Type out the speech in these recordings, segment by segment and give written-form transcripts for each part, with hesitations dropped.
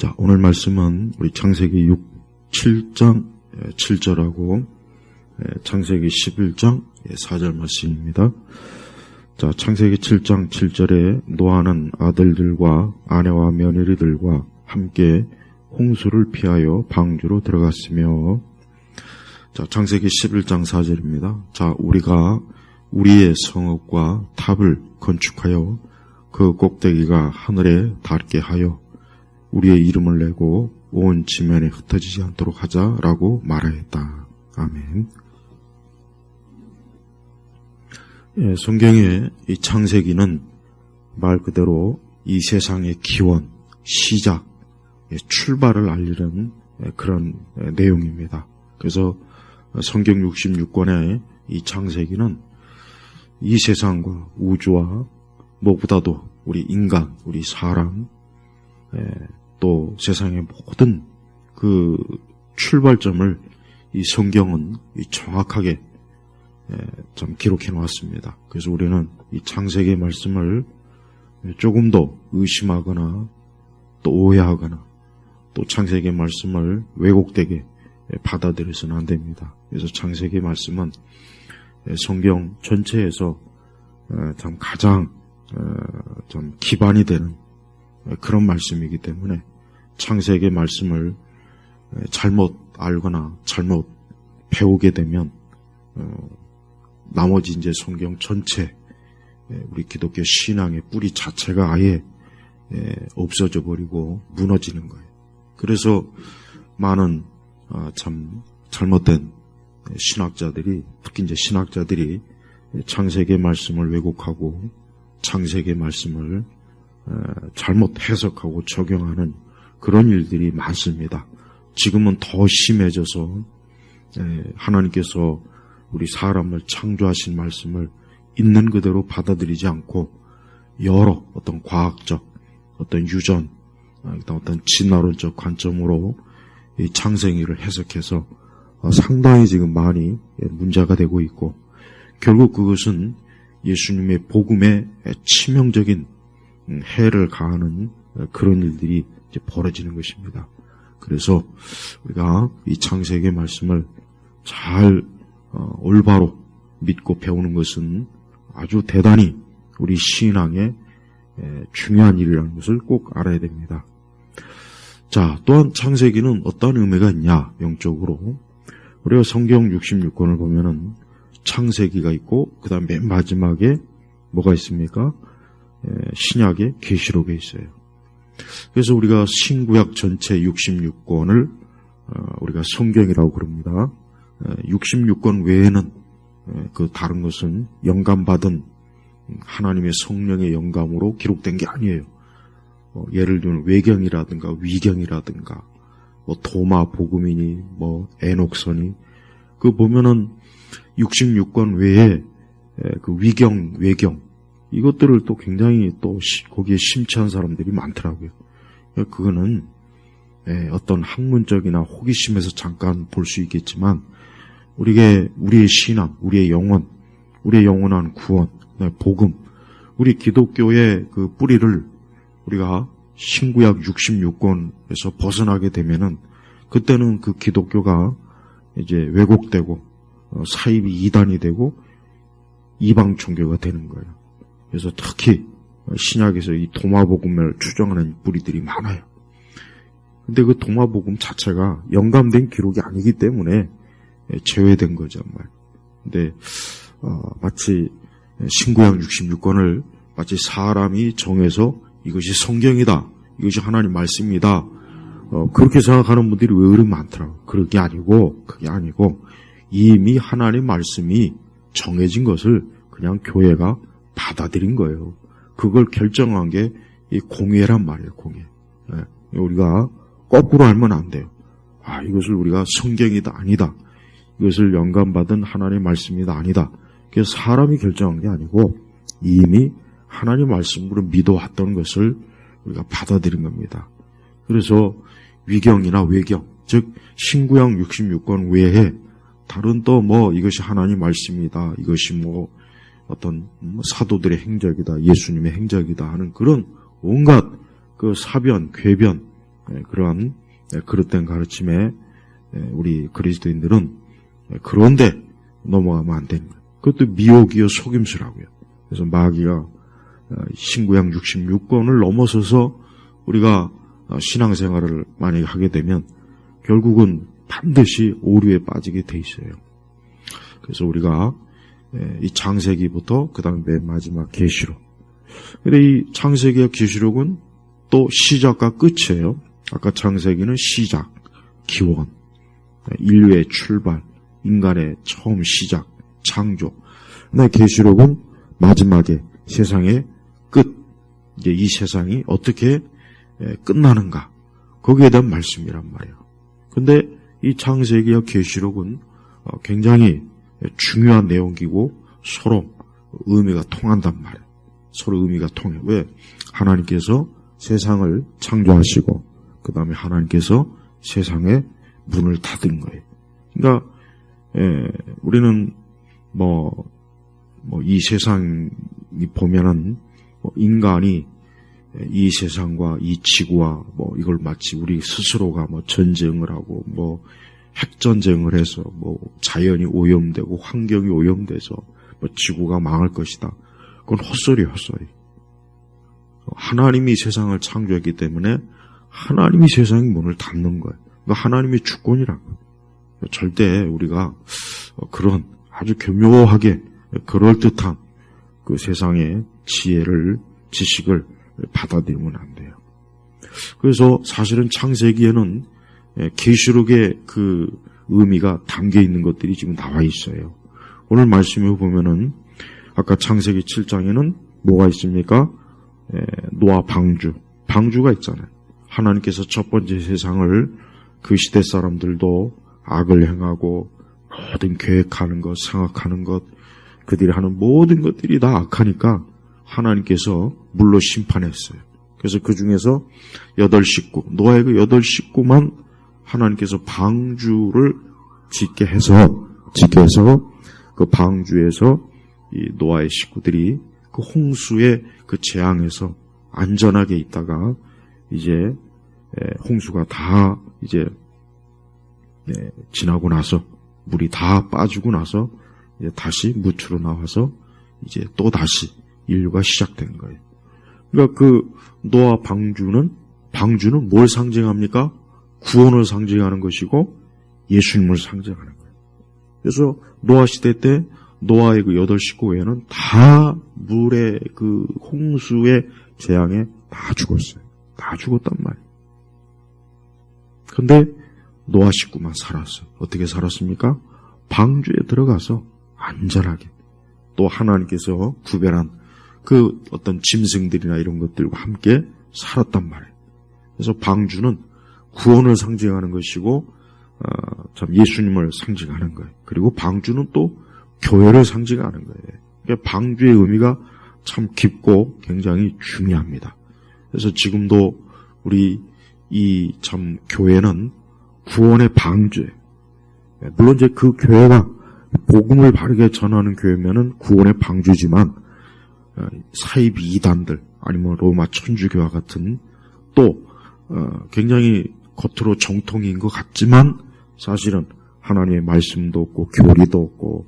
자, 오늘 말씀은 우리 창세기 7장 7절하고 창세기 11장 4절 말씀입니다. 자, 창세기 7장 7절에 노아는 아들들과 아내와 며느리들과 함께 홍수를 피하여 방주로 들어갔으며, 자, 창세기 11장 4절입니다. 자, 우리가 우리의 성읍과 탑을 건축하여 그 꼭대기가 하늘에 닿게 하여 우리의 이름을 내고 온 지면에 흩어지지 않도록 하자라고 말하였다. 아멘. 예, 성경의 이 창세기는 말 그대로 이 세상의 기원, 시작, 출발을 알리는 그런 내용입니다. 그래서 성경 66권의 이 창세기는 이 세상과 우주와 무엇보다도 우리 인간, 우리 사람, 또 세상의 모든 그 출발점을 이 성경은 정확하게 좀 기록해 놓았습니다. 그래서 우리는 이 창세기의 말씀을 조금 더 의심하거나 또 오해하거나 또 창세기의 말씀을 왜곡되게 받아들여서는 안 됩니다. 그래서 창세기의 말씀은 성경 전체에서 참 가장 좀 기반이 되는 그런 말씀이기 때문에 창세기의 말씀을 잘못 알거나 잘못 배우게 되면 나머지 이제 성경 전체 우리 기독교 신앙의 뿌리 자체가 아예 없어져 버리고 무너지는 거예요. 그래서 많은 참 잘못된 신학자들이, 특히 이제 신학자들이 창세기의 말씀을 왜곡하고 창세기의 말씀을 잘못 해석하고 적용하는 그런 일들이 많습니다. 지금은 더 심해져서 하나님께서 우리 사람을 창조하신 말씀을 있는 그대로 받아들이지 않고 여러 어떤 과학적, 어떤 유전, 어떤 진화론적 관점으로 이 창세기를 해석해서 상당히 지금 많이 문제가 되고 있고, 결국 그것은 예수님의 복음에 치명적인 해를 가하는 그런 일들이 이제 벌어지는 것입니다. 그래서 우리가 이 창세기의 말씀을 잘 올바로 믿고 배우는 것은 아주 대단히 우리 신앙의 중요한 일이라는 것을 꼭 알아야 됩니다. 자, 또한 창세기는 어떤 의미가 있냐, 영적으로. 우리가 성경 66권을 보면은 창세기가 있고, 그 다음 맨 마지막에 뭐가 있습니까? 신약의 계시록에 있어요. 그래서 우리가 신구약 전체 66권을 우리가 성경이라고 그럽니다. 66권 외에는 그 다른 것은 영감받은 하나님의 성령의 영감으로 기록된 게 아니에요. 예를 들면 외경이라든가 위경이라든가 뭐 도마 복음이니 뭐 에녹서니, 그 보면은 66권 외에 그 위경, 외경, 이것들을 또 굉장히 또 거기에 심취한 사람들이 많더라고요. 그거는 어떤 학문적이나 호기심에서 잠깐 볼 수 있겠지만, 우리의 신앙, 우리의 영혼, 우리의 영원한 구원, 복음, 우리 기독교의 그 뿌리를 우리가 신구약 66권에서 벗어나게 되면은, 그때는 그 기독교가 이제 왜곡되고 사입이 이단이 되고 이방 종교가 되는 거예요. 그래서 특히 신약에서 이 도마복음을 추정하는 뿌리들이 많아요. 근데 그 도마복음 자체가 영감된 기록이 아니기 때문에 제외된 거죠, 정말. 근데 마치 신구약 66권을 마치 사람이 정해서 이것이 성경이다, 이것이 하나님 말씀이다, 그렇게 생각하는 분들이 의외로 많더라고요. 그게 아니고 이미 하나님 말씀이 정해진 것을 그냥 교회가 받아들인 거예요. 그걸 결정한 게 이 공예란 말이에요, 공예. 우리가 거꾸로 알면 안 돼요. 이것을 우리가 성경이다, 아니다. 이것을 영감받은 하나님의 말씀이다, 아니다. 그래서 사람이 결정한 게 아니고 이미 하나님 말씀으로 믿어왔던 것을 우리가 받아들인 겁니다. 그래서 위경이나 외경, 즉 신구약 66권 외에 다른 또 뭐 이것이 하나님 말씀이다, 이것이 뭐 어떤 사도들의 행적이다, 예수님의 행적이다 하는 그런 온갖 그 사변, 궤변, 그러한 그릇된 가르침에 우리 그리스도인들은 그런데 넘어가면 안 되는 거예요. 그것도 미혹이요 속임수라고요. 그래서 마귀가 신구약 66권을 넘어서서 우리가 신앙생활을 만약에 하게 되면 결국은 반드시 오류에 빠지게 돼 있어요. 그래서 우리가 이 창세기부터 그 다음에 맨 마지막 계시록. 근데 이 창세기와 계시록은 또 시작과 끝이에요. 아까 창세기는 시작, 기원, 인류의 출발, 인간의 처음 시작, 창조. 근데 계시록은 마지막에 세상의 끝, 이제 이 세상이 어떻게 끝나는가, 거기에 대한 말씀이란 말이에요. 근데 이 창세기와 계시록은 굉장히 중요한 내용이고 서로 의미가 통한단 말이에요. 서로 의미가 통해. 왜? 하나님께서 세상을 창조하시고 그 다음에 하나님께서 세상의 문을 닫은 거예요. 그러니까 우리는 이 세상이 보면은 인간이 이 세상과 이 지구와 이걸 마치 우리 스스로가 전쟁을 하고 핵전쟁을 해서 자연이 오염되고 환경이 오염돼서 지구가 망할 것이다. 그건 헛소리. 하나님이 세상을 창조했기 때문에 하나님이 세상의 문을 닫는 거예요. 그러니까 하나님의 주권이라고. 절대 우리가 그런 아주 교묘하게 그럴듯한 그 세상의 지식을 받아들이면 안 돼요. 그래서 사실은 창세기에는 계시록의 그 의미가 담겨 있는 것들이 지금 나와 있어요. 오늘 말씀에 보면은 아까 창세기 7장에는 뭐가 있습니까? 노아 방주가 있잖아요. 하나님께서 첫 번째 세상을 그 시대 사람들도 악을 행하고 모든 계획하는 것, 생각하는 것, 그들이 하는 모든 것들이 다 악하니까 하나님께서 물로 심판했어요. 그래서 그 중에서 8식구, 노아의 그 8식구만 하나님께서 방주를 짓게 해서 그 방주에서 이 노아의 식구들이 그 홍수의 그 재앙에서 안전하게 있다가 이제 홍수가 다 이제 지나고 나서 물이 다 빠지고 나서 이제 다시 무트로 나와서 이제 또 다시 인류가 시작된 거예요. 그러니까 그 노아 방주는 뭘 상징합니까? 구원을 상징하는 것이고 예수님을 상징하는 거예요. 그래서 노아 시대 때 노아의 그 8식구 외에는 다 물의 그 홍수의 재앙에 다 죽었어요. 다 죽었단 말이에요. 근데 노아 식구만 살았어요. 어떻게 살았습니까? 방주에 들어가서 안전하게 또 하나님께서 구별한 그 어떤 짐승들이나 이런 것들과 함께 살았단 말이에요. 그래서 방주는 구원을 상징하는 것이고 참 예수님을 상징하는 거예요. 그리고 방주는 또 교회를 상징하는 거예요. 그러니까 방주의 의미가 참 깊고 굉장히 중요합니다. 그래서 지금도 우리 이 참 교회는 구원의 방주예요. 물론 이제 그 교회가 복음을 바르게 전하는 교회면은 구원의 방주지만 사이비 이단들 아니면 로마 천주교와 같은 또 굉장히 겉으로 정통인 것 같지만 사실은 하나님의 말씀도 없고 교리도 없고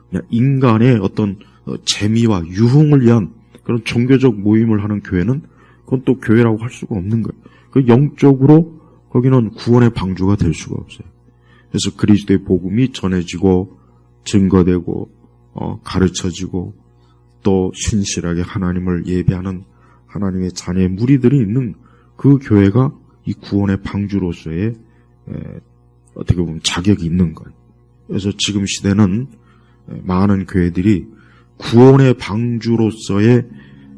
그냥 인간의 어떤 재미와 유흥을 위한 그런 종교적 모임을 하는 교회는 그건 또 교회라고 할 수가 없는 거예요. 그 영적으로 거기는 구원의 방주가 될 수가 없어요. 그래서 그리스도의 복음이 전해지고 증거되고 가르쳐지고 또 신실하게 하나님을 예배하는 하나님의 자녀의 무리들이 있는 그 교회가 이 구원의 방주로서의 어떻게 보면 자격이 있는 거예요. 그래서 지금 시대는 많은 교회들이 구원의 방주로서의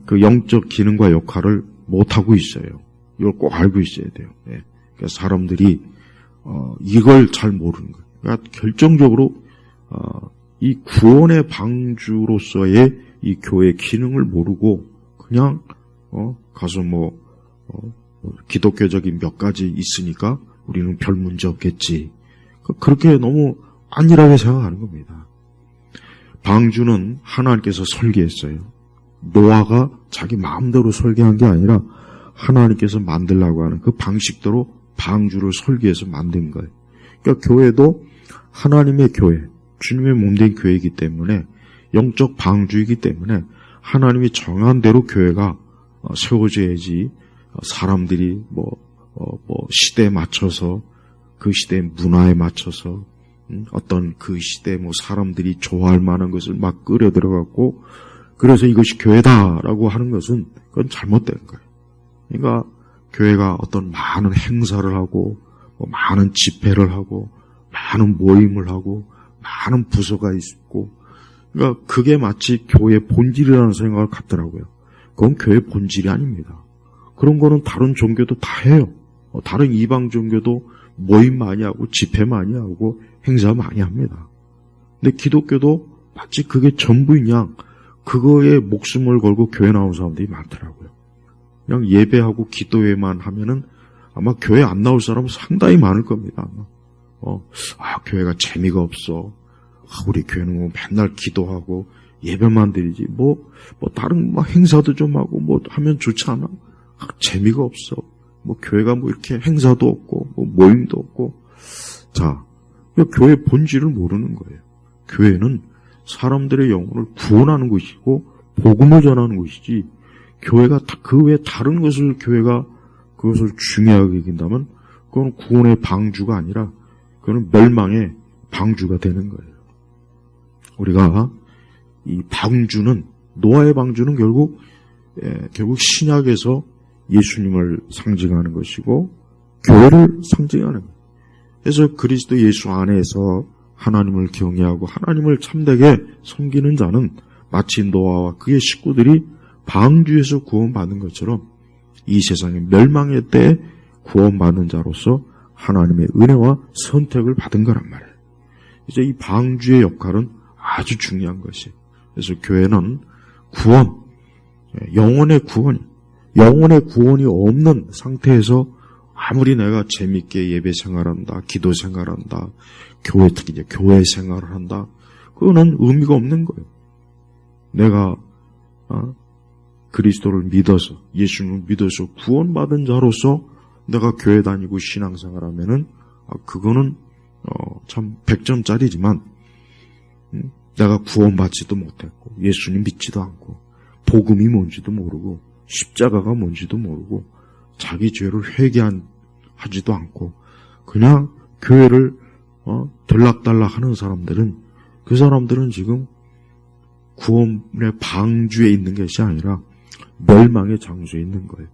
그 영적 기능과 역할을 못하고 있어요. 이걸 꼭 알고 있어야 돼요. 그러니까 사람들이 이걸 잘 모르는 거예요. 그러니까 결정적으로 이 구원의 방주로서의 이 교회 기능을 모르고 그냥 가서 기독교적인 몇 가지 있으니까 우리는 별 문제 없겠지. 그렇게 너무 안일하게 생각하는 겁니다. 방주는 하나님께서 설계했어요. 노아가 자기 마음대로 설계한 게 아니라 하나님께서 만들려고 하는 그 방식대로 방주를 설계해서 만든 거예요. 그러니까 교회도 하나님의 교회, 주님의 몸된 교회이기 때문에 영적 방주이기 때문에 하나님이 정한 대로 교회가 세워져야지 사람들이 시대에 맞춰서 그 시대의 문화에 맞춰서 어떤 그 시대 사람들이 좋아할 만한 것을 막 끌어 들어갔고 그래서 이것이 교회다라고 하는 것은 그건 잘못된 거예요. 그러니까 교회가 어떤 많은 행사를 하고 많은 집회를 하고 많은 모임을 하고 많은 부서가 있고 그러니까 그게 마치 교회의 본질이라는 생각을 갖더라고요. 그건 교회의 본질이 아닙니다. 그런 거는 다른 종교도 다 해요. 다른 이방 종교도 모임 많이 하고 집회 많이 하고 행사 많이 합니다. 근데 기독교도 마치 그게 전부인 양 그거에 목숨을 걸고 교회 나온 사람들이 많더라고요. 그냥 예배하고 기도회만 하면은 아마 교회 안 나올 사람은 상당히 많을 겁니다. 아마. 교회가 재미가 없어. 우리 교회는 맨날 기도하고 예배만 드리지. 다른 행사도 좀 하고 하면 좋지 않아? 재미가 없어. 교회가 이렇게 행사도 없고, 모임도 없고. 자, 교회 본질을 모르는 거예요. 교회는 사람들의 영혼을 구원하는 것이고, 복음을 전하는 것이지, 교회가 그 외에 다른 것을 교회가 그것을 중요하게 여긴다면, 그건 구원의 방주가 아니라, 그건 멸망의 방주가 되는 거예요. 우리가 이 방주는, 노아의 방주는 결국 신약에서 예수님을 상징하는 것이고 교회를 상징하는 거예요. 그래서 그리스도 예수 안에서 하나님을 경외하고 하나님을 참되게 섬기는 자는 마치 노아와 그의 식구들이 방주에서 구원받은 것처럼 이 세상의 멸망의 때에 구원받는 자로서 하나님의 은혜와 선택을 받은 거란 말이에요. 이제 이 방주의 역할은 아주 중요한 것이에요. 그래서 교회는 구원, 영혼의 구원이 없는 상태에서 아무리 내가 재밌게 예배 생활한다, 기도 생활한다, 특히 이제 교회 생활을 한다, 그거는 의미가 없는 거예요. 내가 그리스도를 믿어서, 예수님을 믿어서 구원받은 자로서 내가 교회 다니고 신앙생활하면은 그거는 참 100점짜리지만 내가 구원받지도 못했고 예수님 믿지도 않고 복음이 뭔지도 모르고 십자가가 뭔지도 모르고 자기 죄를 회개하지도 않고 그냥 교회를 들락달락 하는 사람들은 그 사람들은 지금 구원의 방주에 있는 것이 아니라 멸망의 장소에 있는 거예요.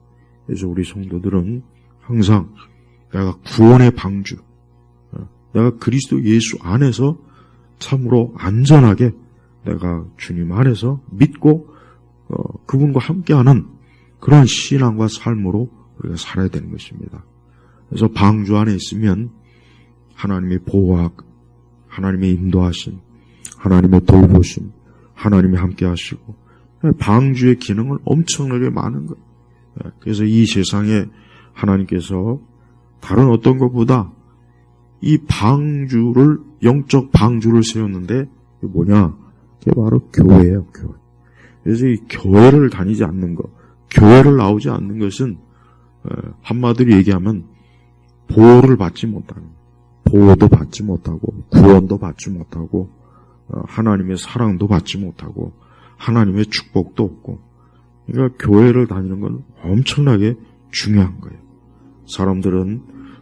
그래서 우리 성도들은 항상 내가 구원의 방주, 내가 그리스도 예수 안에서 참으로 안전하게 내가 주님 안에서 믿고 그분과 함께하는 그런 신앙과 삶으로 우리가 살아야 되는 것입니다. 그래서 방주 안에 있으면 하나님의 보호학, 하나님의 인도하심, 하나님의 돌보심, 하나님이 함께 하시고 방주의 기능은 엄청나게 많은 거예요. 그래서 이 세상에 하나님께서 다른 어떤 것보다 이 방주를, 영적 방주를 세웠는데 그게 뭐냐? 그게 바로 교회예요, 교회. 그래서 이 교회를 다니지 않는 것, 교회를 나오지 않는 것은 한마디로 얘기하면 보호를 받지 못하는, 보호도 받지 못하고 구원도 받지 못하고 하나님의 사랑도 받지 못하고 하나님의 축복도 없고, 그러니까 교회를 다니는 건 엄청나게 중요한 거예요. 사람들은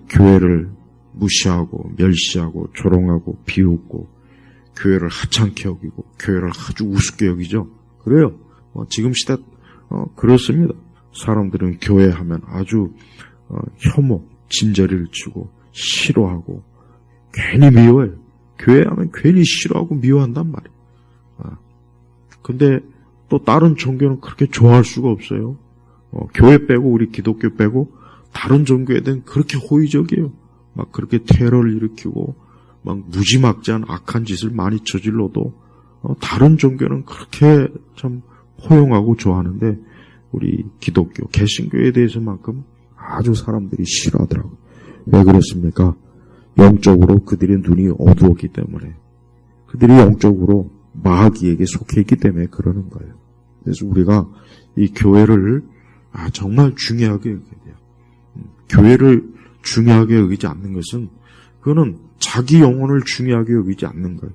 교회를 무시하고 멸시하고 조롱하고 비웃고 교회를 하찮게 여기고 교회를 아주 우습게 여기죠. 그래요. 지금 시대 그렇습니다. 사람들은 교회하면 아주 혐오, 진저리를 치고 싫어하고 괜히 미워해요. 교회하면 괜히 싫어하고 미워한단 말이에요. 근데 또 다른 종교는 그렇게 좋아할 수가 없어요. 교회 빼고 우리 기독교 빼고 다른 종교에 대한 그렇게 호의적이에요. 막 그렇게 테러를 일으키고 막 무지막지한 악한 짓을 많이 저질러도 다른 종교는 그렇게 참 포용하고 좋아하는데 우리 기독교, 개신교에 대해서만큼 아주 사람들이 싫어하더라고요. 왜 그렇습니까? 영적으로 그들의 눈이 어두웠기 때문에, 그들이 영적으로 마귀에게 속해 있기 때문에 그러는 거예요. 그래서 우리가 이 교회를 정말 중요하게 여겨야 돼요. 교회를 중요하게 여기지 않는 것은 그거는 자기 영혼을 중요하게 여기지 않는 거예요.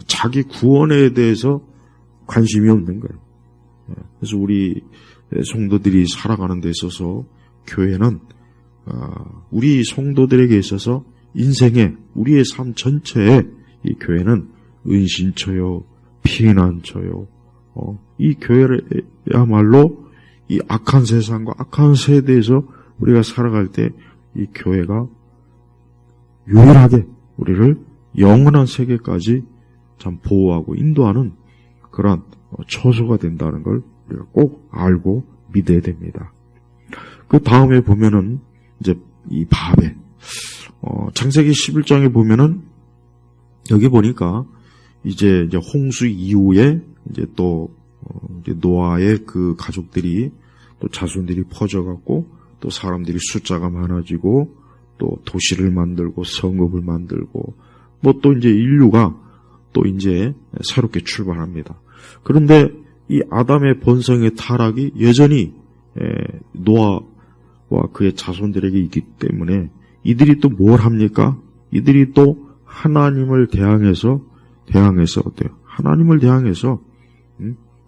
자기 구원에 대해서 관심이 없는 거예요. 그래서 우리 성도들이 살아가는 데 있어서 교회는 우리 성도들에게 있어서 인생에 우리의 삶 전체에 이 교회는 은신처요, 피난처요. 이 교회야말로 이 악한 세상과 악한 세대에서 우리가 살아갈 때 이 교회가 유일하게 우리를 영원한 세계까지 참 보호하고 인도하는 그런 처소가 된다는 걸 우리가 꼭 알고 믿어야 됩니다. 그 다음에 보면은 이제 이 바벨, 창세기 11장에 보면은 여기 보니까 이제 홍수 이후에 이제 또 이제 노아의 그 가족들이 또 자손들이 퍼져갖고 또 사람들이 숫자가 많아지고 또 도시를 만들고 성읍을 만들고 뭐 또 이제 인류가 또 이제 새롭게 출발합니다. 그런데 이 아담의 본성의 타락이 여전히 노아와 그의 자손들에게 있기 때문에 이들이 또 뭘 합니까? 이들이 또 하나님을 대항해서 어때요? 하나님을 대항해서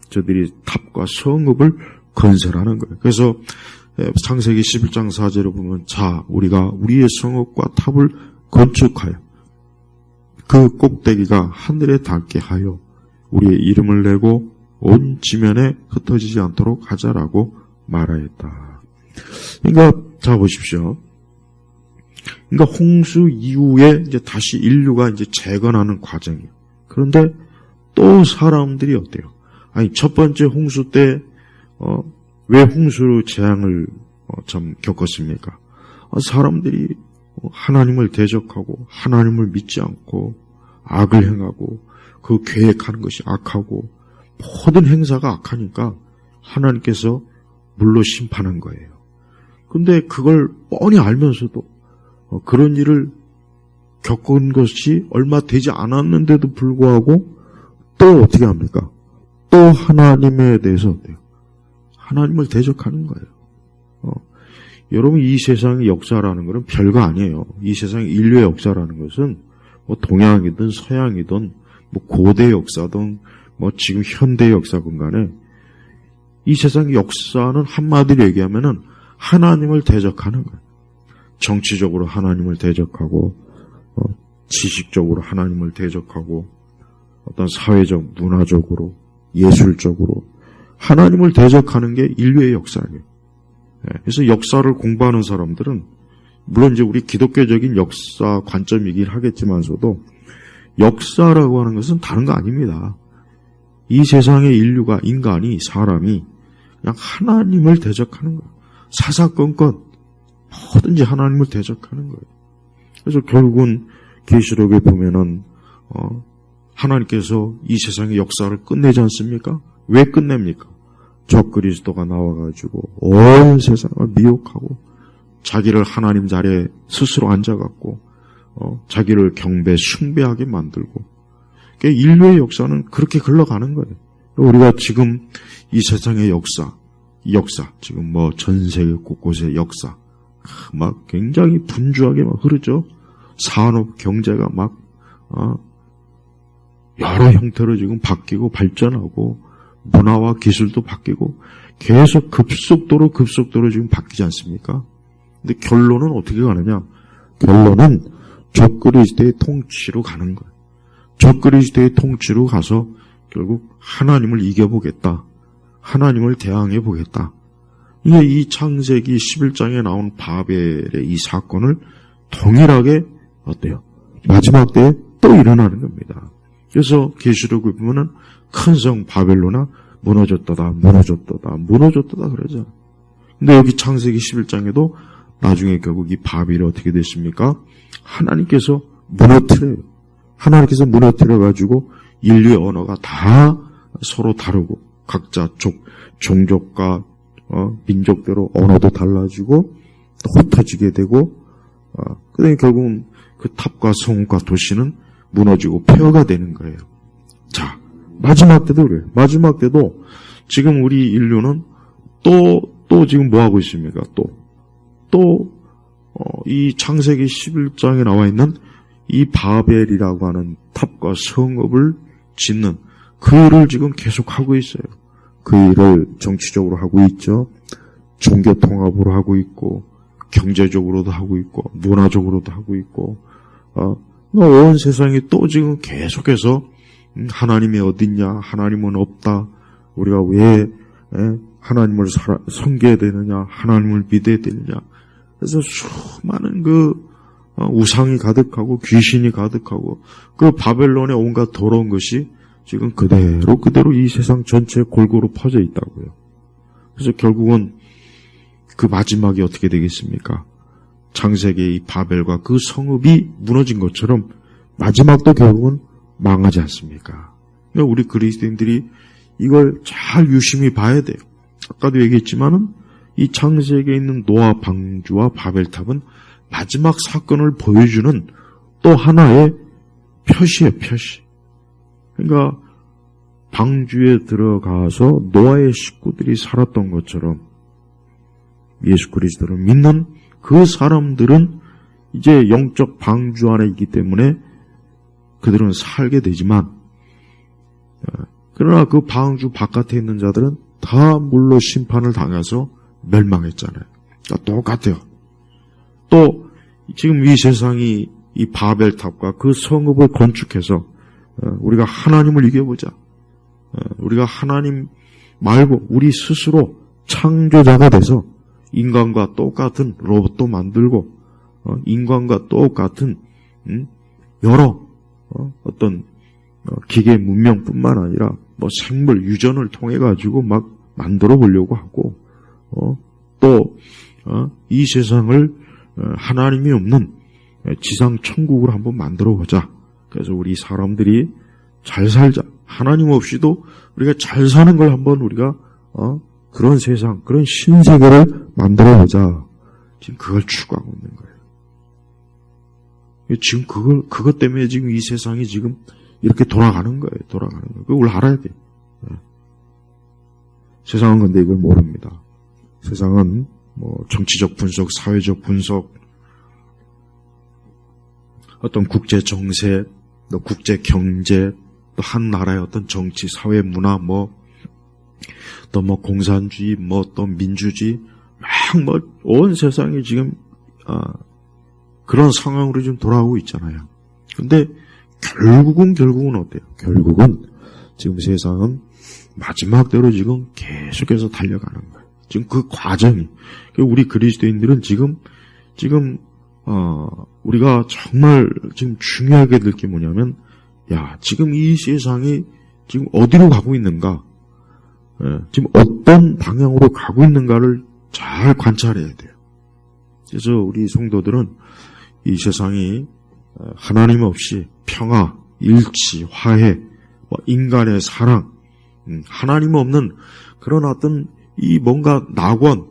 저들이 탑과 성읍을 건설하는 거예요. 그래서 창세기 11장 4절에 보면 자 우리가 우리의 성읍과 탑을 건축하여 그 꼭대기가 하늘에 닿게 하여 우리의 이름을 내고 온 지면에 흩어지지 않도록 하자라고 말하였다. 그러니까 자 보십시오. 그러니까 홍수 이후에 이제 다시 인류가 이제 재건하는 과정이에요. 그런데 또 사람들이 어때요? 아니 첫 번째 홍수 때 왜 홍수 재앙을 참 겪었습니까? 사람들이 하나님을 대적하고 하나님을 믿지 않고 악을 행하고 그 계획하는 것이 악하고 모든 행사가 악하니까 하나님께서 물로 심판한 거예요. 근데 그걸 뻔히 알면서도 그런 일을 겪은 것이 얼마 되지 않았는데도 불구하고 또 어떻게 합니까? 또 하나님에 대해서 어때요? 하나님을 대적하는 거예요. 여러분 이 세상의 역사라는 것은 별거 아니에요. 이 세상의 인류의 역사라는 것은 뭐 동양이든 서양이든 뭐 고대 역사든 뭐 지금 현대 역사건 간에 이 세상의 역사는 한마디로 얘기하면은 하나님을 대적하는 거예요. 정치적으로 하나님을 대적하고 지식적으로 하나님을 대적하고 어떤 사회적, 문화적으로, 예술적으로 하나님을 대적하는 게 인류의 역사예요. 그래서 역사를 공부하는 사람들은 물론 이제 우리 기독교적인 역사 관점이긴 하겠지만서도 역사라고 하는 것은 다른 거 아닙니다. 이 세상의 인류가 인간이 사람이 그냥 하나님을 대적하는 거예요. 사사건건 뭐든지 하나님을 대적하는 거예요. 그래서 결국은 계시록에 보면은 하나님께서 이 세상의 역사를 끝내지 않습니까? 왜 끝냅니까? 적그리스도가 나와가지고 온 세상을 미혹하고 자기를 하나님 자리에 스스로 앉아갖고 자기를 경배 숭배하게 만들고 그러니까 인류의 역사는 그렇게 흘러가는 거예요. 우리가 지금 이 세상의 역사 지금 뭐 전 세계 곳곳의 역사 막 굉장히 분주하게 막 흐르죠. 산업 경제가 막 여러 형태로 지금 바뀌고 발전하고 문화와 기술도 바뀌고 계속 급속도로 지금 바뀌지 않습니까? 근데 결론은 어떻게 가느냐? 결론은 적그리스도의 통치로 가는 거예요. 적그리스도의 통치로 가서 결국 하나님을 이겨보겠다. 하나님을 대항해보겠다. 이게 이 창세기 11장에 나온 바벨의 이 사건을 동일하게 어때요? 마지막 때에 또 일어나는 겁니다. 그래서 계시록에 보면은 큰 성 바벨로나 무너졌다다 그러죠. 근데 여기 창세기 11장에도 나중에 결국 이 바벨이 어떻게 됐습니까? 하나님께서 무너뜨려요. 하나님께서 무너뜨려가지고 인류의 언어가 다 서로 다르고 각자 종족과 민족대로 언어도 달라지고 흩어지게 되고 그다음에 결국은 그 탑과 성읍과 도시는 무너지고 폐허가 되는 거예요. 자, 마지막 때도 그래요. 마지막 때도 지금 우리 인류는 또 또 지금 뭐 하고 있습니까? 이 창세기 11장에 나와 있는 이 바벨이라고 하는 탑과 성읍을 짓는 그 일을 지금 계속하고 있어요. 그 일을 정치적으로 하고 있죠. 종교 통합으로 하고 있고, 경제적으로도 하고 있고, 문화적으로도 하고 있고, 온 세상이 또 지금 계속해서 하나님이 어딨냐, 하나님은 없다, 우리가 왜 하나님을 섬겨야 되느냐, 하나님을 믿어야 되느냐. 그래서 수많은 우상이 가득하고 귀신이 가득하고 그 바벨론의 온갖 더러운 것이 지금 그대로 이 세상 전체에 골고루 퍼져 있다고요. 그래서 결국은 그 마지막이 어떻게 되겠습니까? 창세기의 이 바벨과 그 성읍이 무너진 것처럼 마지막도 결국은 망하지 않습니까? 그러니까 우리 그리스도인들이 이걸 잘 유심히 봐야 돼요. 아까도 얘기했지만은 이 창세기에 있는 노아 방주와 바벨탑은 마지막 사건을 보여주는 또 하나의 표시예요, 표시. 그러니까 방주에 들어가서 노아의 식구들이 살았던 것처럼 예수 그리스도를 믿는 그 사람들은 이제 영적 방주 안에 있기 때문에 그들은 살게 되지만, 그러나 그 방주 바깥에 있는 자들은 다 물로 심판을 당해서 멸망했잖아요. 그러니까 똑같아요. 또 지금 이 세상이 이 바벨탑과 그 성읍을 건축해서 우리가 하나님을 이겨보자. 우리가 하나님 말고 우리 스스로 창조자가 돼서 인간과 똑같은 로봇도 만들고 인간과 똑같은 여러 어떤 기계 문명뿐만 아니라 뭐 생물 유전을 통해 가지고 막 만들어 보려고 하고 또 이 세상을 하나님이 없는 지상 천국으로 한번 만들어 보자. 그래서 우리 사람들이 잘 살자. 하나님 없이도 우리가 잘 사는 걸 한번 우리가 그런 세상, 그런 신세계를 만들어 보자. 지금 그걸 추구하고 있는 거예요. 지금 그것 때문에 지금 이 세상이 지금 이렇게 돌아가는 거예요. 그걸 알아야 돼요. 세상은 근데 이걸 모릅니다. 세상은 뭐 정치적 분석, 사회적 분석, 어떤 국제 정세, 또 국제 경제, 또 한 나라의 어떤 정치, 사회, 문화, 또 공산주의, 또 민주주의, 온 세상이 지금 그런 상황으로 지금 돌아오고 있잖아요. 근데 결국은 어때요? 결국은 지금 세상은 마지막대로 지금 계속해서 달려가는 거예요. 지금 그 과정이. 우리 그리스도인들은 지금 우리가 정말 지금 중요하게 들 게 뭐냐면, 지금 이 세상이 지금 어디로 가고 있는가? 지금 어떤 방향으로 가고 있는가를 잘 관찰해야 돼요. 그래서 우리 성도들은 이 세상이 하나님 없이 평화, 일치, 화해, 인간의 사랑, 하나님 없는 그런 어떤 이 뭔가 낙원,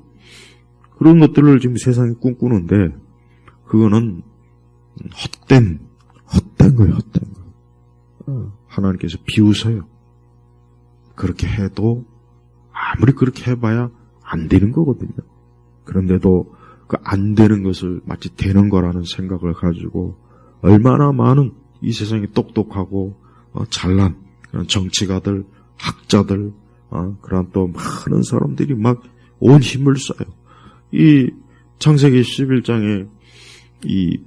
그런 것들을 지금 세상이 꿈꾸는데, 그거는 헛된 거예요, 헛된 거. 하나님께서 비웃어요. 그렇게 해도, 아무리 그렇게 해봐야 안 되는 거거든요. 그런데도 그 안 되는 것을 마치 되는 거라는 생각을 가지고, 얼마나 많은 이 세상에 똑똑하고, 잘난 그런 정치가들, 학자들, 그런 또 많은 사람들이 막 온 힘을 써요. 이 창세기 11장에 이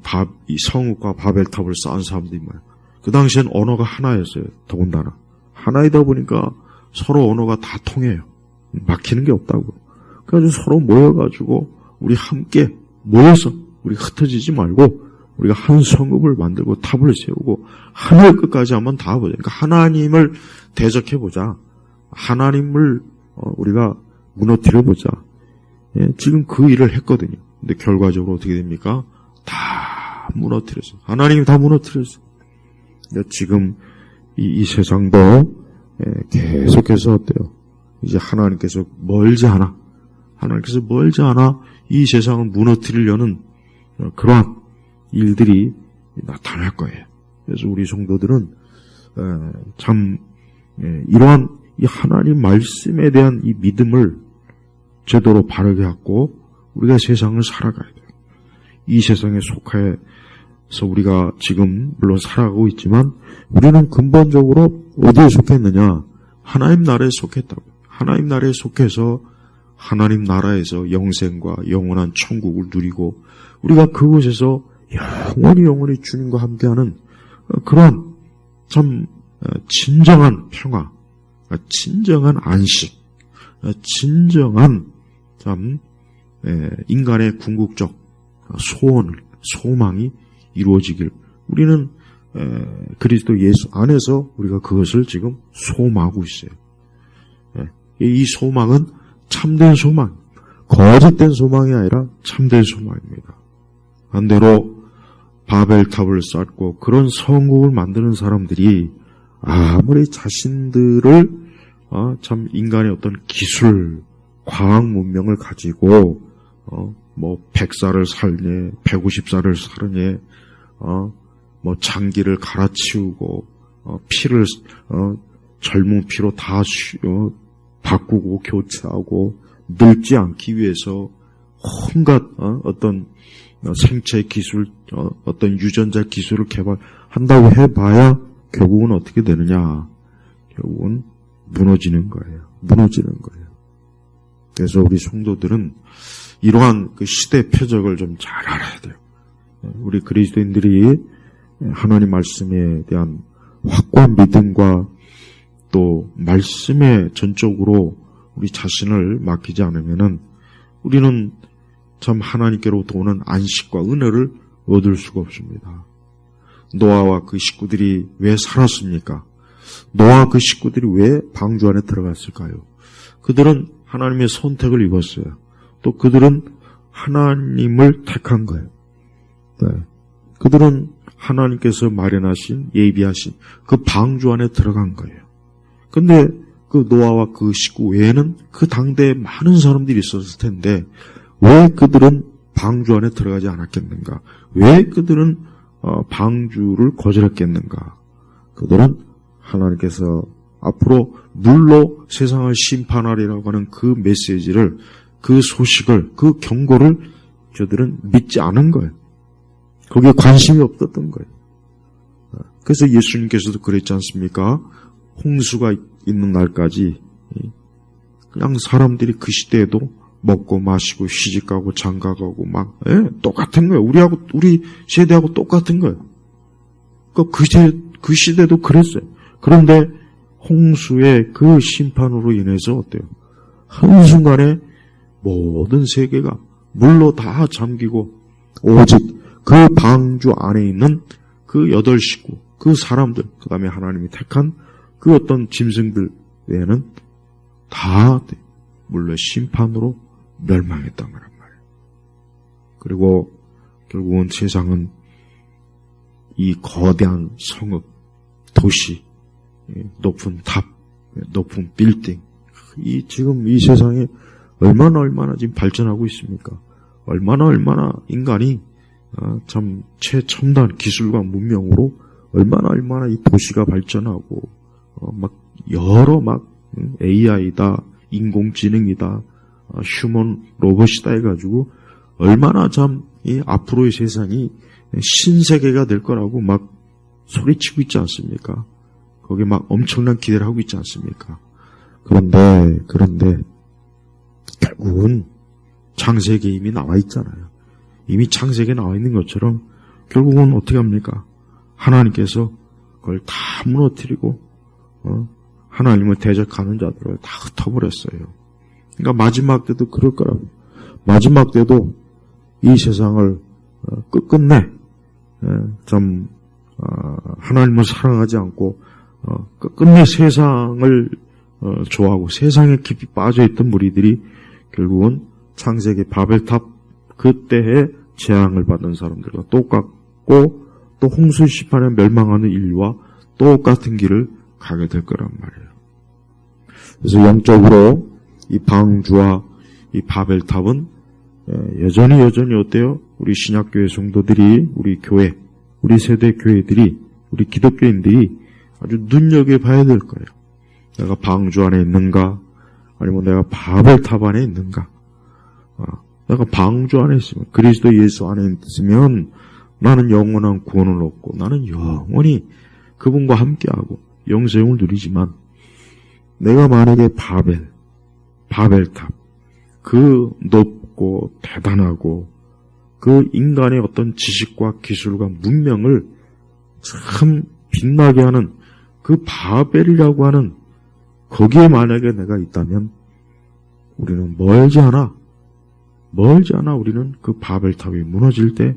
성읍과 바벨탑을 쌓은 사람들이 말이에요. 그 당시엔 언어가 하나였어요. 더군다나. 하나이다 보니까 서로 언어가 다 통해요. 막히는 게 없다고. 그래서 서로 모여가지고 우리 함께 모여서 우리 흩어지지 말고 우리가 한 성읍을 만들고 탑을 세우고 하늘 끝까지 한번 닿아보자. 그러니까 하나님을 대적해보자. 하나님을 우리가 무너뜨려보자. 지금 그 일을 했거든요. 근데 결과적으로 어떻게 됩니까? 다 무너뜨렸어요. 하나님이 다 무너뜨렸어요. 근데 지금 이 세상도 계속해서 어때요? 이제 하나님께서 멀지 않아 이 세상을 무너뜨리려는 그러한 일들이 나타날 거예요. 그래서 우리 성도들은 참 이러한 이 하나님 말씀에 대한 이 믿음을 제대로 바르게 갖고 우리가 세상을 살아가야 돼요. 이 세상에 속해서 우리가 지금 물론 살아가고 있지만 우리는 근본적으로 어디에 속했느냐? 하나님 나라에 속했다고. 하나님 나라에 속해서 하나님 나라에서 영생과 영원한 천국을 누리고 우리가 그곳에서 영원히 주님과 함께하는 그런 참 진정한 평화, 진정한 안식, 진정한 참 인간의 궁극적 소망이 이루어지길 우리는 그리스도 예수 안에서 우리가 그것을 지금 소망하고 있어요. 이 소망은 참된 소망, 거짓된 소망이 아니라 참된 소망입니다. 반대로 바벨탑을 쌓고 그런 성국을 만드는 사람들이 아무리 자신들을 참 인간의 어떤 기술, 과학 문명을 가지고 뭐 100살을 살네, 150살을 살네, 뭐 장기를 갈아치우고 피를 젊은 피로 다 바꾸고 교체하고 늙지 않기 위해서 온갖 어떤 생체 기술, 어떤 유전자 기술을 개발한다고 해봐야 결국은 어떻게 되느냐? 결국은 무너지는 거예요. 그래서 우리 성도들은 이러한 그 시대 표적을 좀 잘 알아야 돼요. 우리 그리스도인들이 하나님 말씀에 대한 확고한 믿음과 또 말씀에 전적으로 우리 자신을 맡기지 않으면은 우리는 참 하나님께로부터 오는 안식과 은혜를 얻을 수가 없습니다. 노아와 그 식구들이 왜 살았습니까? 노아와 그 식구들이 왜 방주 안에 들어갔을까요? 그들은 하나님의 선택을 입었어요. 또 그들은 하나님을 택한 거예요. 네. 그들은 하나님께서 마련하신, 예비하신 그 방주 안에 들어간 거예요. 근데 그 노아와 그 식구 외에는 그 당대에 많은 사람들이 있었을 텐데 왜 그들은 방주 안에 들어가지 않았겠는가? 왜 그들은 방주를 거절했겠는가? 그들은 하나님께서 앞으로 물로 세상을 심판하리라고 하는 그 메시지를, 그 소식을, 그 경고를 저들은 믿지 않은 거예요. 거기에 관심이 없었던 거예요. 그래서 예수님께서도 그랬지 않습니까? 홍수가 있는 날까지 그냥 사람들이 그 시대에도 먹고 마시고 시집가고 장가가고 막 똑같은 거예요. 우리 세대하고 똑같은 거예요. 그 시대도 그랬어요. 그런데 홍수의 그 심판으로 인해서 어때요? 한순간에 모든 세계가 물로 다 잠기고 오직 그 방주 안에 있는 그 8식구, 그 사람들, 그 다음에 하나님이 택한 그 어떤 짐승들 외에는 다 물로 심판으로 멸망했단 말이에요. 그리고 결국은 세상은 이 거대한 성읍, 도시, 높은 탑, 높은 빌딩, 지금 이 세상에 얼마나 지금 발전하고 있습니까? 얼마나 인간이 참 최첨단 기술과 문명으로 얼마나 이 도시가 발전하고 여러 AI다, 인공지능이다, 휴먼 로봇이다 해가지고 얼마나 참 이 앞으로의 세상이 신세계가 될 거라고 막 소리치고 있지 않습니까? 거기에 막 엄청난 기대를 하고 있지 않습니까? 그런데 결국은 창세기에 이미 나와 있잖아요. 이미 창세기에 나와 있는 것처럼 결국은 어떻게 합니까? 하나님께서 그걸 다 무너뜨리고 하나님을 대적하는 자들을 다 흩어버렸어요. 그러니까 마지막 때도 그럴 거라고. 마지막 때도 이 세상을 끝끝내 좀 하나님을 사랑하지 않고 끝끝내 세상을 좋아하고 세상에 깊이 빠져있던 무리들이 결국은 창세기 바벨탑 그때의 재앙을 받은 사람들과 똑같고 또 홍수 심판에 멸망하는 인류와 똑같은 길을 가게 될 거란 말이에요. 그래서 영적으로 이 방주와 이 바벨탑은 여전히 어때요? 우리 신약교회 성도들이, 우리 교회, 우리 세대 교회들이, 우리 기독교인들이 아주 눈여겨봐야 될 거예요. 내가 방주 안에 있는가? 아니면 내가 바벨탑 안에 있는가? 내가 방주 안에 있으면, 그리스도 예수 안에 있으면 나는 영원한 구원을 얻고 나는 영원히 그분과 함께하고 영생을 누리지만, 내가 만약에 바벨탑, 그 높고 대단하고 그 인간의 어떤 지식과 기술과 문명을 참 빛나게 하는 그 바벨이라고 하는 거기에 만약에 내가 있다면 우리는 멀지 않아 우리는 그 바벨탑이 무너질 때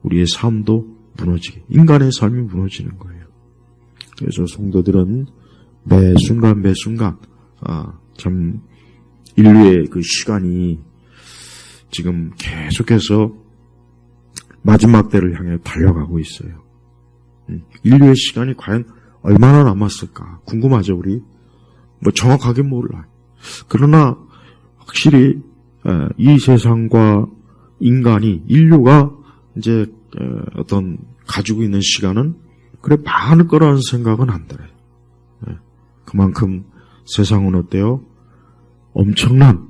우리의 삶도 무너지게, 인간의 삶이 무너지는 거예요. 그래서 성도들은 매 순간 참 인류의 그 시간이 지금 계속해서 마지막 때를 향해 달려가고 있어요. 인류의 시간이 과연 얼마나 남았을까 궁금하죠, 우리? 정확하게 몰라. 그러나 확실히 이 세상과 인류가 이제 어떤 가지고 있는 시간은 그래 많을 거라는 생각은 안 들어요. 그만큼 세상은 어때요? 엄청난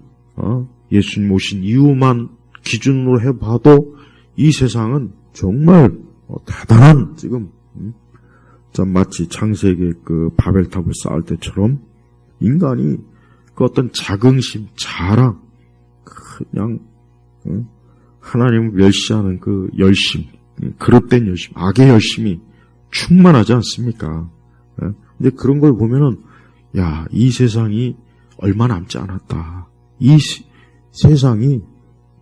예수님 오신 이후만 기준으로 해봐도 이 세상은 정말 대단한, 지금 마치 창세기의 그 바벨탑을 쌓을 때처럼 인간이 그 어떤 자긍심, 자랑, 그냥 하나님을 멸시하는 그 열심, 그릇된 열심, 악의 열심이 충만하지 않습니까? 근데 그런 걸 보면은 이 세상이 얼마 남지 않았다. 이 세상이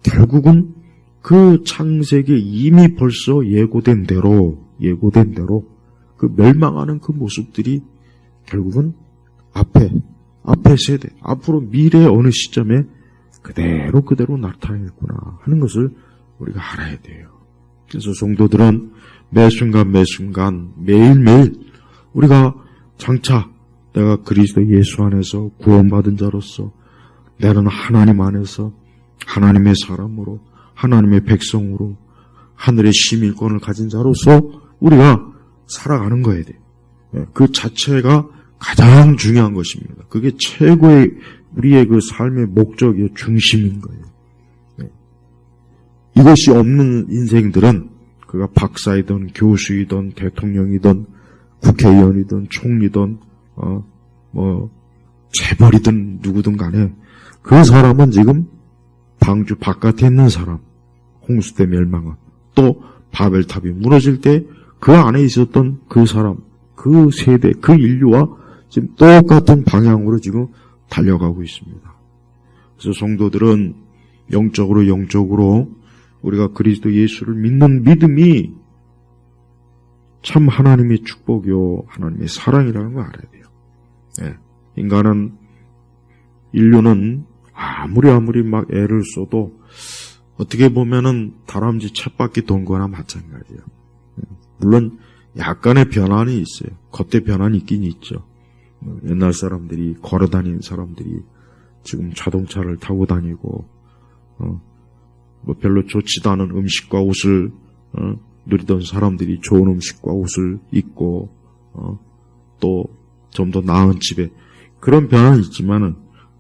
결국은 그 창세기에 이미 벌써 예고된 대로 그 멸망하는 그 모습들이 결국은 앞에 세대, 앞으로 미래의 어느 시점에 그대로 나타나겠구나 하는 것을 우리가 알아야 돼요. 그래서 성도들은 매 순간 매일매일 우리가 장차 내가 그리스도 예수 안에서 구원받은 자로서 나는 하나님 안에서 하나님의 사람으로, 하나님의 백성으로, 하늘의 시민권을 가진 자로서 우리가 살아가는 거야 돼. 그 자체가 가장 중요한 것입니다. 그게 최고의 우리의 그 삶의 목적이요, 중심인 거예요. 이것이 없는 인생들은 그가 박사이든 교수이든 대통령이든 국회의원이든 총리든 재벌이든 누구든 간에 그 사람은 지금 방주 바깥에 있는 사람, 홍수 때 멸망한, 또 바벨탑이 무너질 때 그 안에 있었던 그 사람, 그 세대, 그 인류와 지금 똑같은 방향으로 지금 달려가고 있습니다. 그래서 성도들은 영적으로 우리가 그리스도 예수를 믿는 믿음이 참 하나님의 축복이요, 하나님의 사랑이라는 걸 알아야 돼요. 인류는 아무리 막 애를 써도 어떻게 보면은 다람쥐 쳇바퀴 돈 거나 마찬가지예요. 물론 약간의 변환이 있어요. 겉에 변환이 있긴 있죠. 옛날 사람들이, 걸어다니는 사람들이 지금 자동차를 타고 다니고, 별로 좋지도 않은 음식과 옷을 누리던 사람들이 좋은 음식과 옷을 입고, 또 좀 더 나은 집에, 그런 변화는 있지만은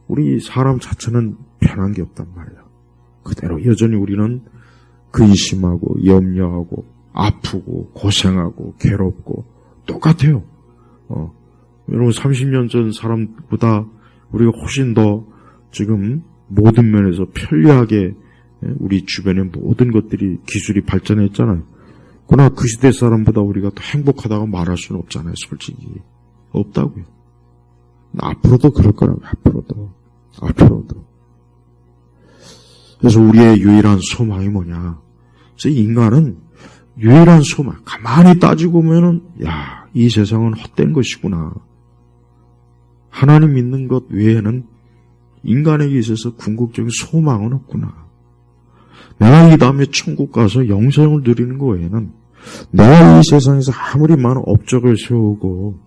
우리 사람 자체는 변한 게 없단 말이에요. 그대로 여전히 우리는 근심하고 염려하고 아프고 고생하고 괴롭고 똑같아요. 여러분 30년 전 사람보다 우리가 훨씬 더 지금 모든 면에서 편리하게 우리 주변의 모든 것들이 기술이 발전했잖아요. 그러나 그 시대 사람보다 우리가 더 행복하다고 말할 수는 없잖아요. 솔직히 없다고요. 앞으로도 그럴 거라고. 앞으로도. 그래서 우리의 유일한 소망이 뭐냐? 인간은 유일한 소망, 가만히 따지고 보면은 이 세상은 헛된 것이구나. 하나님 믿는 것 외에는 인간에게 있어서 궁극적인 소망은 없구나. 내가 이 다음에 천국 가서 영생을 누리는 것 외에는 내가 이 세상에서 아무리 많은 업적을 세우고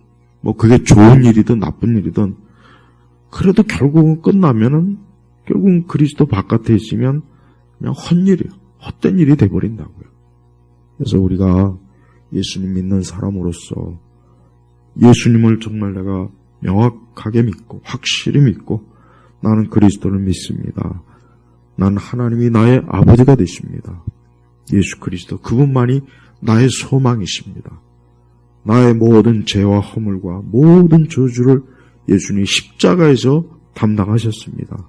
그게 좋은 일이든 나쁜 일이든 그래도 결국은 끝나면은 결국은 그리스도 바깥에 있으면 그냥 헛일이에요. 헛된 일이 돼버린다고요. 그래서 우리가 예수님 믿는 사람으로서 예수님을 정말 내가 명확하게 믿고 확실히 믿고 나는 그리스도를 믿습니다. 난 하나님이 나의 아버지가 되십니다. 예수 그리스도 그분만이 나의 소망이십니다. 나의 모든 죄와 허물과 모든 저주를 예수님이 십자가에서 담당하셨습니다.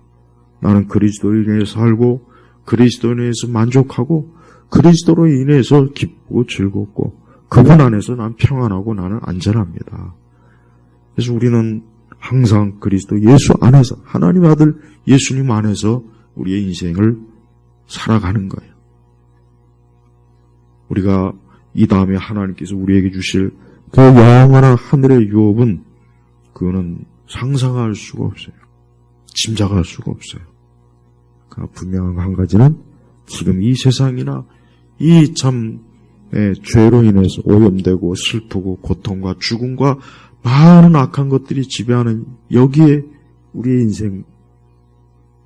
나는 그리스도로 인해 살고 그리스도로 인해서 만족하고 그리스도로 인해서 기쁘고 즐겁고 그분 안에서 난 평안하고 나는 안전합니다. 그래서 우리는 항상 그리스도 예수 안에서 하나님 아들 예수님 안에서 우리의 인생을 살아가는 거예요. 우리가 이 다음에 하나님께서 우리에게 주실 그 영원한 하늘의 유업은 그거는 상상할 수가 없어요. 짐작할 수가 없어요. 그러니까 분명한 한 가지는 지금 이 세상이나 이 참 죄로 인해서 오염되고 슬프고 고통과 죽음과 많은 악한 것들이 지배하는 여기에 우리의 인생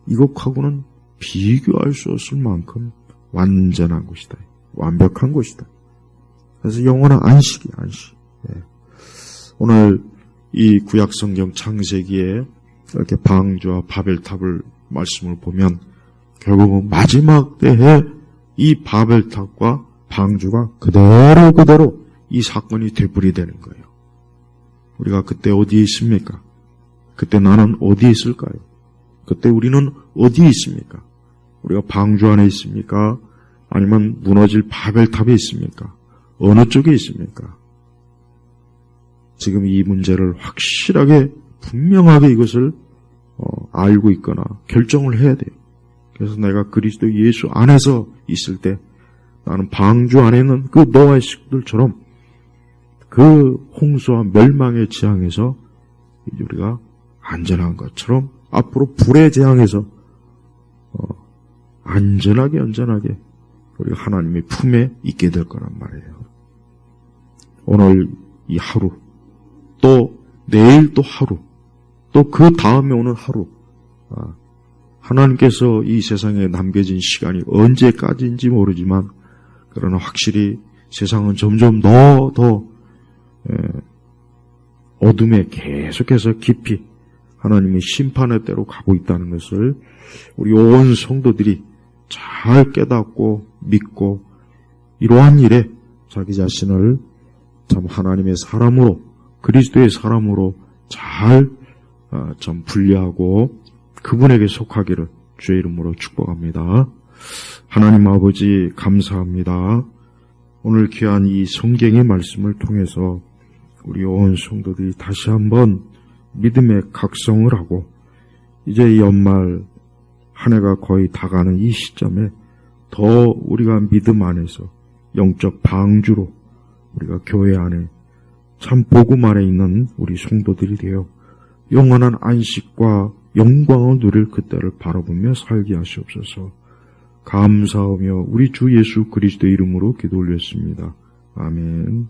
이것하고는 비교할 수 없을 만큼 완전한 것이다. 완벽한 것이다. 그래서 영원한 안식이 안식. 오늘 이 구약성경 창세기에 이렇게 방주와 바벨탑을 말씀을 보면 결국은 마지막 때에 이 바벨탑과 방주가 그대로 이 사건이 되풀이되는 거예요. 우리가 그때 어디에 있습니까? 그때 나는 어디에 있을까요? 그때 우리는 어디에 있습니까? 우리가 방주 안에 있습니까? 아니면 무너질 바벨탑에 있습니까? 어느 쪽에 있습니까? 지금 이 문제를 확실하게 분명하게 이것을 알고 있거나 결정을 해야 돼요. 그래서 내가 그리스도 예수 안에서 있을 때 나는 방주 안에 있는 그 노아의 식구들처럼 그 홍수와 멸망의 재앙에서 우리가 안전한 것처럼 앞으로 불의 재앙에서 안전하게 우리가 하나님의 품에 있게 될 거란 말이에요. 오늘 이 하루 또 내일 또 하루 또 그 다음에 오는 하루 하나님께서 이 세상에 남겨진 시간이 언제까지인지 모르지만 그러나 확실히 세상은 점점 더 어둠에 계속해서 깊이 하나님의 심판의 때로 가고 있다는 것을 우리 온 성도들이 잘 깨닫고 믿고 이러한 일에 자기 자신을 참 하나님의 사람으로 그리스도의 사람으로 잘 좀 분리하고 그분에게 속하기를 주의 이름으로 축복합니다. 하나님 아버지 감사합니다. 오늘 귀한 이 성경의 말씀을 통해서 우리 온 성도들이 다시 한번 믿음의 각성을 하고 이제 연말 한 해가 거의 다가는 이 시점에 더 우리가 믿음 안에서 영적 방주로 우리가 교회 안에 참 복음 안에 있는 우리 성도들이 되어 영원한 안식과 영광을 누릴 그때를 바라보며 살게 하시옵소서. 감사하며 우리 주 예수 그리스도 이름으로 기도 올렸습니다. 아멘.